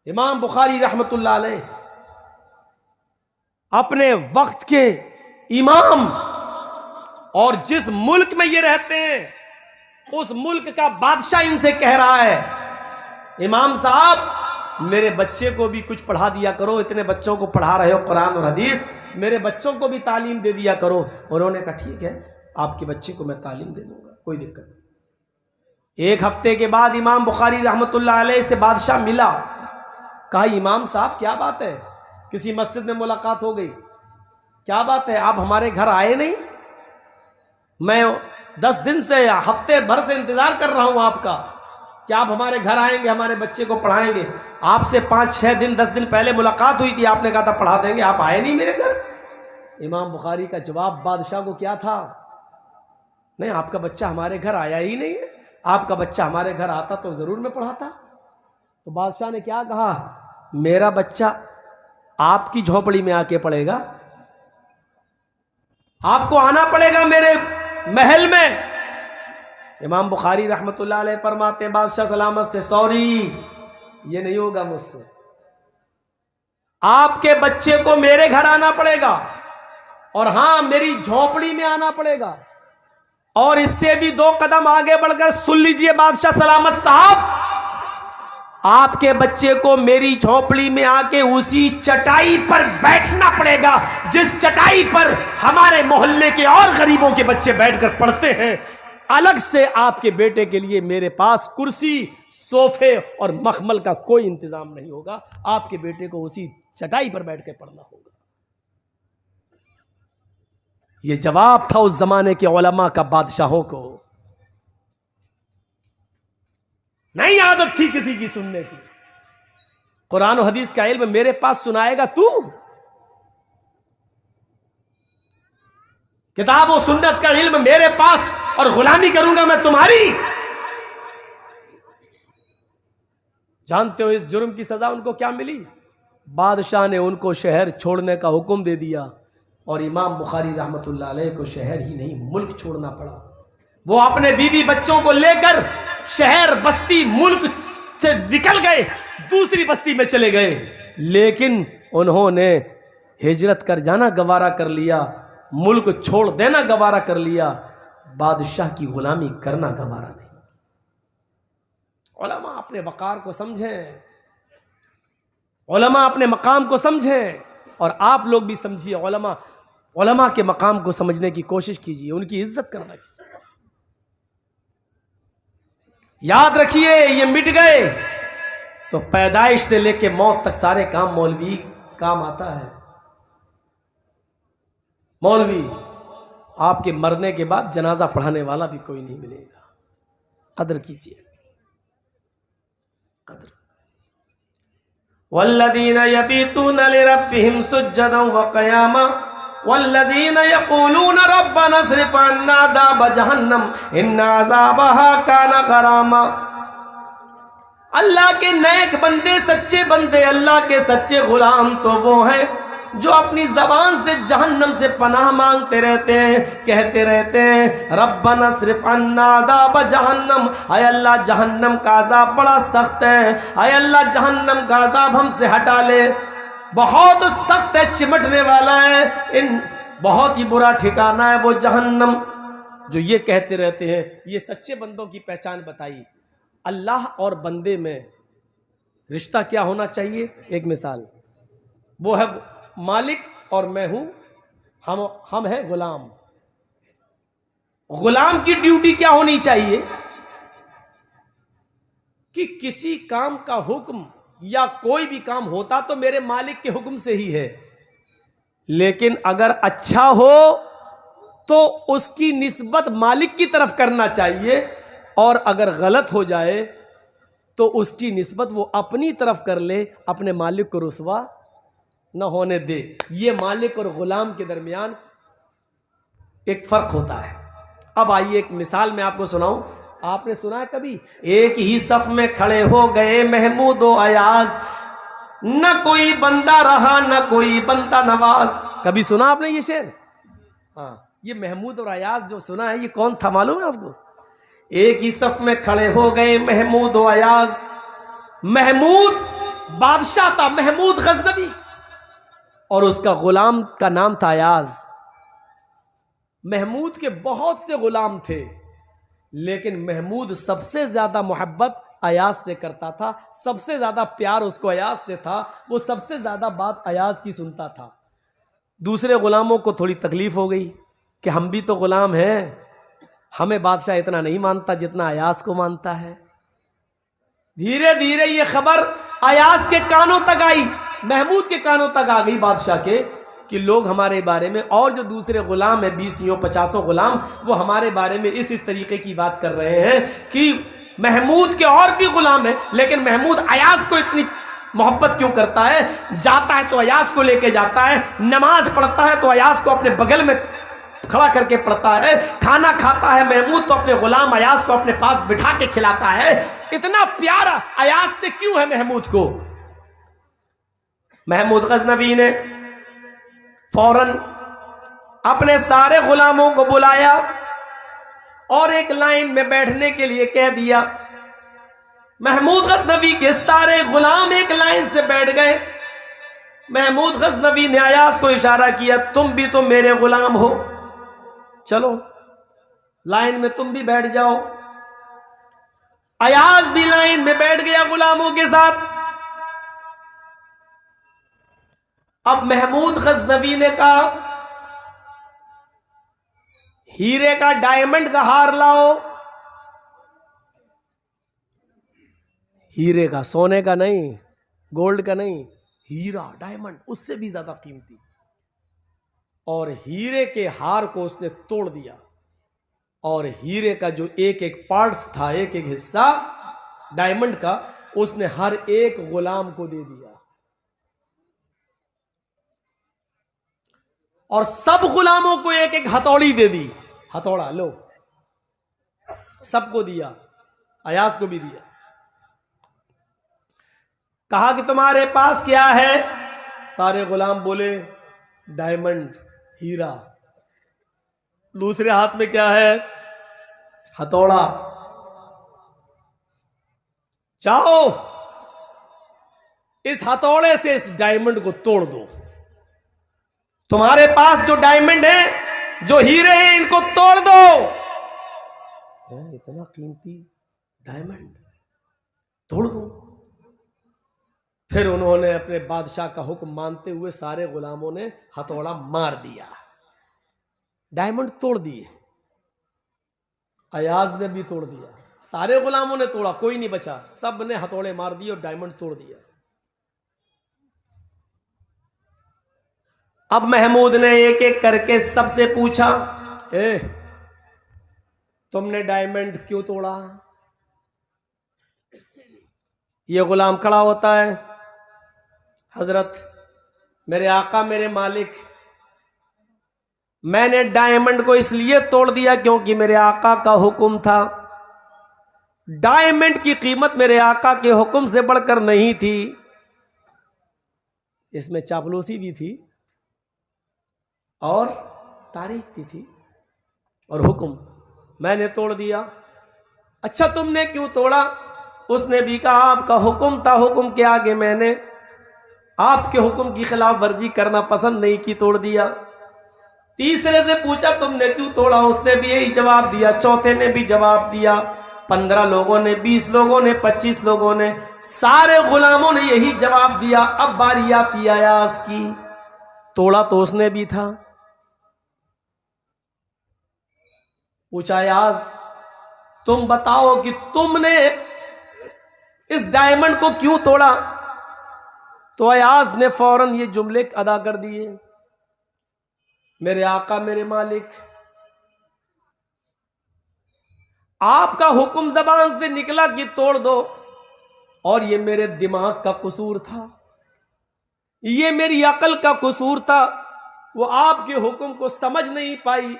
امام بخاری رحمت اللہ علیہ اپنے وقت کے امام، اور جس ملک میں یہ رہتے ہیں اس ملک کا بادشاہ ان سے کہہ رہا ہے امام صاحب میرے بچے کو بھی کچھ پڑھا دیا کرو، اتنے بچوں کو پڑھا رہے ہو قرآن اور حدیث، میرے بچوں کو بھی تعلیم دے دیا کرو۔ انہوں نے کہا ٹھیک ہے آپ کے بچے کو میں تعلیم دے دوں گا، کوئی دقت نہیں۔ ایک ہفتے کے بعد امام بخاری رحمت اللہ علیہ سے بادشاہ ملا، کہا امام صاحب کیا بات ہے، کسی مسجد میں ملاقات ہو گئی، کیا بات ہے آپ ہمارے گھر آئے نہیں؟ میں 10 دن سے یا ہفتے بھر سے انتظار کر رہا ہوں آپ کا کہ آپ ہمارے گھر آئیں گے، ہمارے بچے کو پڑھائیں گے۔ آپ سے 5-6 دن 10 دن پہلے ملاقات ہوئی تھی، آپ نے کہا تھا پڑھا دیں گے، آپ آئے نہیں میرے گھر۔ امام بخاری کا جواب بادشاہ کو کیا تھا؟ نہیں آپ کا بچہ ہمارے گھر آیا ہی نہیں ہے، آپ کا بچہ ہمارے گھر آتا تو ضرور میں پڑھاتا۔ تو بادشاہ نے کیا کہا؟ میرا بچہ آپ کی جھونپڑی میں آ کے پڑھے گا، آپ کو آنا پڑے گا میرے محل میں۔ امام بخاری رحمت اللہ علیہ فرماتے ہیں بادشاہ سلامت سے سوری یہ نہیں ہوگا مجھ سے، آپ کے بچے کو میرے گھر آنا پڑے گا، اور ہاں میری جھونپڑی میں آنا پڑے گا، اور اس سے بھی 2 قدم آگے بڑھ کر سن لیجئے بادشاہ سلامت صاحب، آپ کے بچے کو میری جھونپڑی میں آ کے اسی چٹائی پر بیٹھنا پڑے گا جس چٹائی پر ہمارے محلے کے اور غریبوں کے بچے بیٹھ کر پڑھتے ہیں۔ الگ سے آپ کے بیٹے کے لیے میرے پاس کرسی، صوفے اور مخمل کا کوئی انتظام نہیں ہوگا، آپ کے بیٹے کو اسی چٹائی پر بیٹھ کے پڑھنا ہوگا۔ یہ جواب تھا اس زمانے کے علماء کا بادشاہوں کو، نہیں عادت تھی کسی کی سننے کی۔ قرآن و حدیث کا علم میرے پاس سنائے گا تو، کتاب و سنت کا علم میرے پاس، اور غلامی کروں گا میں تمہاری۔ جانتے ہو اس جرم کی سزا ان کو کیا ملی؟ بادشاہ نے ان کو شہر چھوڑنے کا حکم دے دیا، اور امام بخاری رحمت اللہ علیہ کو شہر ہی نہیں ملک چھوڑنا پڑا۔ وہ اپنے بیوی بچوں کو لے کر شہر بستی ملک سے نکل گئے، دوسری بستی میں چلے گئے، لیکن انہوں نے ہجرت کر جانا گوارا کر لیا، ملک چھوڑ دینا گوارا کر لیا، بادشاہ کی غلامی کرنا گوارا نہیں۔ علماء اپنے وقار کو سمجھیں، علماء اپنے مقام کو سمجھیں، اور آپ لوگ بھی سمجھیے، علماء کے مقام کو سمجھنے کی کوشش کیجیے، ان کی عزت کرنا چاہیے۔ یاد رکھیے یہ مٹ گئے تو پیدائش سے لے کے موت تک سارے کام مولوی کام آتا ہے۔ مولوی آپ کے مرنے کے بعد جنازہ پڑھانے والا بھی کوئی نہیں ملے گا، قدر کیجیے، قدر۔ والذین یبیتون لربہم سجدا وقیاما والذین یقولون ربنا اصرف عنا عذاب جہنم ان عذابها کان غراما۔ اللہ کے نیک بندے، سچے بندے، اللہ کے سچے غلام تو وہ ہیں جو اپنی زبان سے جہنم سے پناہ مانگتے رہتے ہیں، کہتے رہتے ہیں ربنا اصرف عنا عذاب جہنم، اے اللہ جہنم کا عذاب بڑا سخت ہے، اے اللہ جہنم کا عذاب ہم سے ہٹا لے، بہت سخت ہے، چمٹنے والا ہے، بہت ہی برا ٹھکانہ ہے وہ جہنم۔ جو یہ کہتے رہتے ہیں، یہ سچے بندوں کی پہچان بتائی۔ اللہ اور بندے میں رشتہ کیا ہونا چاہیے؟ ایک مثال، وہ ہے مالک اور میں ہوں، ہم ہیں غلام۔ غلام کی ڈیوٹی کیا ہونی چاہیے کہ کسی کام کا حکم یا کوئی بھی کام ہوتا تو میرے مالک کے حکم سے ہی ہے، لیکن اگر اچھا ہو تو اس کی نسبت مالک کی طرف کرنا چاہیے، اور اگر غلط ہو جائے تو اس کی نسبت وہ اپنی طرف کر لے، اپنے مالک کو رسوا نہ ہونے دے۔ یہ مالک اور غلام کے درمیان ایک فرق ہوتا ہے۔ اب آئیے ایک مثال میں آپ کو سناؤں۔ آپ نے سنا ہے کبھی ایک ہی صف میں کھڑے ہو گئے محمود و ایاز، نہ کوئی بندہ رہا نہ کوئی بندہ نواز؟ کبھی سنا آپ نے یہ شعر؟ ہاں، یہ محمود اور ایاز جو سنا ہے یہ کون تھا معلوم ہے آپ کو؟ ایک ہی صف میں کھڑے ہو گئے محمود و ایاز۔ محمود بادشاہ تھا محمود غزنوی، اور اس کا غلام کا نام تھا ایاز۔ محمود کے بہت سے غلام تھے، لیکن محمود سب سے زیادہ محبت ایاز سے کرتا تھا، سب سے زیادہ پیار اس کو ایاز سے تھا، وہ سب سے زیادہ بات ایاز کی سنتا تھا۔ دوسرے غلاموں کو تھوڑی تکلیف ہو گئی کہ ہم بھی تو غلام ہیں، ہمیں بادشاہ اتنا نہیں مانتا جتنا ایاز کو مانتا ہے۔ دھیرے دھیرے یہ خبر ایاز کے کانوں تک آئی، محمود کے کانوں تک آ گئی بادشاہ کے، کہ لوگ ہمارے بارے میں، اور جو دوسرے غلام ہیں 20-50 غلام، وہ ہمارے بارے میں اس طریقے کی بات کر رہے ہیں کہ محمود کے اور بھی غلام ہیں، لیکن محمود ایاز کو اتنی محبت کیوں کرتا ہے؟ جاتا ہے تو ایاز کو لے کے جاتا ہے، نماز پڑھتا ہے تو ایاز کو اپنے بغل میں کھڑا کر کے پڑھتا ہے، کھانا کھاتا ہے محمود تو اپنے غلام ایاز کو اپنے پاس بٹھا کے کھلاتا ہے۔ اتنا پیارا ایاز سے کیوں ہے محمود کو؟ محمود غزنوی نے فوراً اپنے سارے غلاموں کو بلایا اور ایک لائن میں بیٹھنے کے لیے کہہ دیا۔ محمود غزنوی کے سارے غلام ایک لائن سے بیٹھ گئے۔ محمود غزنوی نے ایاز کو اشارہ کیا، تم بھی تو میرے غلام ہو، چلو لائن میں تم بھی بیٹھ جاؤ۔ ایاز بھی لائن میں بیٹھ گیا غلاموں کے ساتھ۔ اب محمود غزنوی نے کہا، ہیرے کا ڈائمنڈ کا ہار لاؤ۔ ہیرے کا، سونے کا نہیں، گولڈ کا نہیں، ہیرا ڈائمنڈ اس سے بھی زیادہ قیمتی۔ اور ہیرے کے ہار کو اس نے توڑ دیا، اور ہیرے کا جو ایک ایک پارٹس تھا، ایک ایک حصہ ڈائمنڈ کا، اس نے ہر ایک غلام کو دے دیا، اور سب غلاموں کو ایک ایک ہتھوڑی دے دی۔ ہتھوڑا لو، سب کو دیا، ایاز کو بھی دیا۔ کہا کہ تمہارے پاس کیا ہے؟ سارے غلام بولے ڈائمنڈ، ہیرا۔ دوسرے ہاتھ میں کیا ہے؟ ہتھوڑا۔ چاہو اس ہتھوڑے سے اس ڈائمنڈ کو توڑ دو، تمہارے پاس جو ڈائمنڈ ہے، جو ہیرے ہیں، ان کو توڑ دو۔ اتنا قیمتی ڈائمنڈ توڑ دو؟ پھر انہوں نے اپنے بادشاہ کا حکم مانتے ہوئے سارے غلاموں نے ہتھوڑا مار دیا، ڈائمنڈ توڑ دیے۔ ایاز نے بھی توڑ دیا، سارے غلاموں نے توڑا، کوئی نہیں بچا، سب نے ہتھوڑے مار دیے اور ڈائمنڈ توڑ دیا۔ اب محمود نے ایک ایک کر کے سب سے پوچھا، تم نے ڈائمنڈ کیوں توڑا؟ یہ غلام کھڑا ہوتا ہے، حضرت میرے آقا میرے مالک، میں نے ڈائمنڈ کو اس لیے توڑ دیا کیونکہ میرے آقا کا حکم تھا۔ ڈائمنڈ کی قیمت میرے آقا کے حکم سے بڑھ کر نہیں تھی، اس میں چاپلوسی بھی تھی اور تاریخ بھی تھی اور حکم، میں نے توڑ دیا۔ اچھا تم نے کیوں توڑا؟ اس نے بھی کہا آپ کا حکم تھا، حکم کے آگے میں نے آپ کے حکم کی خلاف ورزی کرنا پسند نہیں کی، توڑ دیا۔ تیسرے سے پوچھا تم نے کیوں توڑا؟ اس نے بھی یہی جواب دیا، چوتھے نے بھی جواب دیا، 15 لوگوں نے، 20 لوگوں نے، 25 لوگوں نے، سارے غلاموں نے یہی جواب دیا۔ اب باری آتی ایاز کی، توڑا تو اس نے بھی تھا۔ پوچھا ایاز تم بتاؤ کہ تم نے اس ڈائمنڈ کو کیوں توڑا؟ تو ایاز نے فوراً یہ جملے ادا کر دیے، میرے آقا میرے مالک، آپ کا حکم زبان سے نکلا کہ توڑ دو، اور یہ میرے دماغ کا قصور تھا، یہ میری عقل کا قصور تھا، وہ آپ کے حکم کو سمجھ نہیں پائی،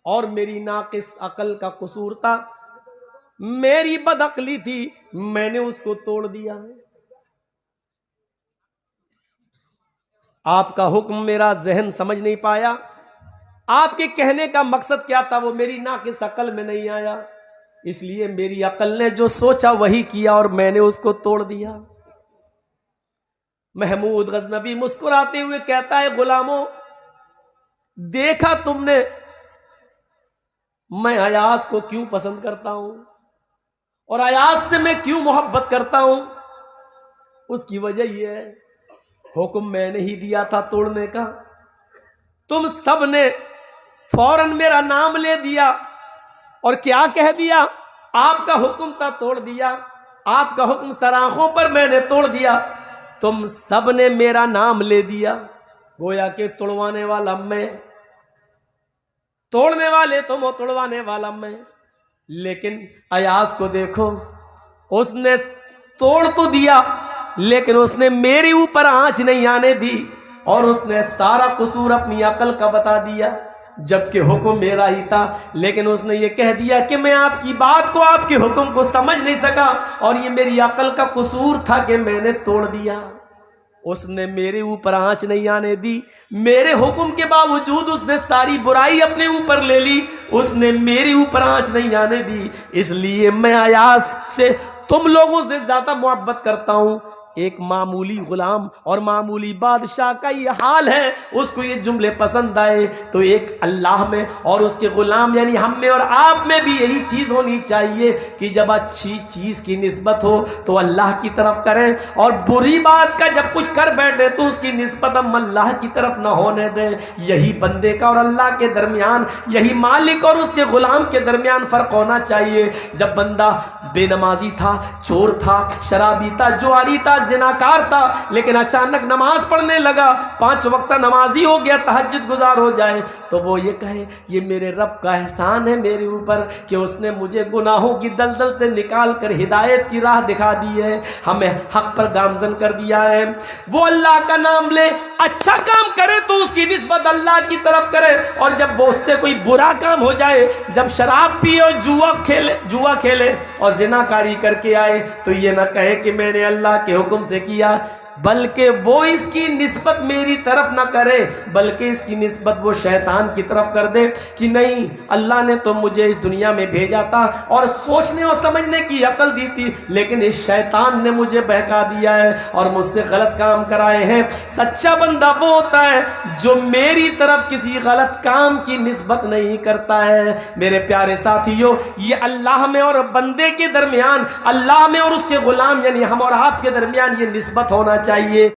اور میری ناقص عقل کا قصور تھا، میری بد عقلی تھی، میں نے اس کو توڑ دیا۔ آپ کا حکم میرا ذہن سمجھ نہیں پایا، آپ کے کہنے کا مقصد کیا تھا وہ میری ناقص عقل میں نہیں آیا، اس لیے میری عقل نے جو سوچا وہی کیا اور میں نے اس کو توڑ دیا۔ محمود غزنوی مسکراتے ہوئے کہتا ہے غلاموں، دیکھا تم نے میں ایاز کو کیوں پسند کرتا ہوں اور ایاز سے میں کیوں محبت کرتا ہوں؟ اس کی وجہ یہ ہے، حکم میں نے ہی دیا تھا توڑنے کا، تم سب نے فوراً میرا نام لے دیا اور کیا کہہ دیا؟ آپ کا حکم تھا توڑ دیا، آپ کا حکم سراخوں پر میں نے توڑ دیا، تم سب نے میرا نام لے دیا، گویا کہ توڑوانے والا میں، توڑنے والے تم ہو، توڑوانے والا میں۔ لیکن ایاز کو دیکھو، اس نے توڑ تو دیا لیکن اس نے میرے اوپر آنچ نہیں آنے دی، اور اس نے سارا قصور اپنی عقل کا بتا دیا، جبکہ حکم میرا ہی تھا، لیکن اس نے یہ کہہ دیا کہ میں آپ کی بات کو، آپ کے حکم کو سمجھ نہیں سکا، اور یہ میری عقل کا قصور تھا کہ میں نے توڑ دیا۔ اس نے میرے اوپر آنچ نہیں آنے دی، میرے حکم کے باوجود اس نے ساری برائی اپنے اوپر لے لی، اس نے میرے اوپر آنچ نہیں آنے دی، اس لیے میں ایاز سے، تم لوگوں سے زیادہ محبت کرتا ہوں۔ ایک معمولی غلام اور معمولی بادشاہ کا یہ حال ہے، اس کو یہ جملے پسند آئے، تو ایک اللہ میں اور اس کے غلام یعنی ہم میں اور آپ میں بھی یہی چیز ہونی چاہیے کہ جب اچھی چیز کی نسبت ہو تو اللہ کی طرف کریں، اور بری بات کا جب کچھ کر بیٹھے تو اس کی نسبت ہم اللہ کی طرف نہ ہونے دیں۔ یہی بندے کا اور اللہ کے درمیان، یہی مالک اور اس کے غلام کے درمیان فرق ہونا چاہیے۔ جب بندہ بے نمازی تھا، چور تھا، شرابی تھا، جواری تھا، زناکار تھا، لیکن اچانک نماز پڑھنے لگا، 5 وقت نمازی ہو گیا، تہجد گزار ہو جائے، تو وہ یہ کہے یہ میرے رب کا احسان ہے میرے اوپر کہ اس نے مجھے گناہوں کی دلدل سے نکال کر ہدایت کی راہ دکھا دی ہے، ہمیں حق پر گامزن کر دیا ہے۔ وہ اللہ کا نام لے، اچھا کام کرے تو اس کی نسبت اللہ کی طرف کرے، اور جب وہ اس سے کوئی برا کام ہو جائے، جب شراب پیے اور جوا کھیلے اور زناکاری کر کے آئے، تو یہ نہ کہے کہ میں نے اللہ کے حکم سے کیا، بلکہ وہ اس کی نسبت میری طرف نہ کرے، بلکہ اس کی نسبت وہ شیطان کی طرف کر دے کہ نہیں، اللہ نے تو مجھے اس دنیا میں بھیجا تھا اور سوچنے اور سمجھنے کی عقل دی تھی، لیکن اس شیطان نے مجھے بہکا دیا ہے اور مجھ سے غلط کام کرائے ہیں۔ سچا بندہ وہ ہوتا ہے جو میری طرف کسی غلط کام کی نسبت نہیں کرتا ہے۔ میرے پیارے ساتھیوں، یہ اللہ میں اور بندے کے درمیان، اللہ میں اور اس کے غلام یعنی ہم اور آپ کے درمیان یہ نسبت ہونا چاہیے۔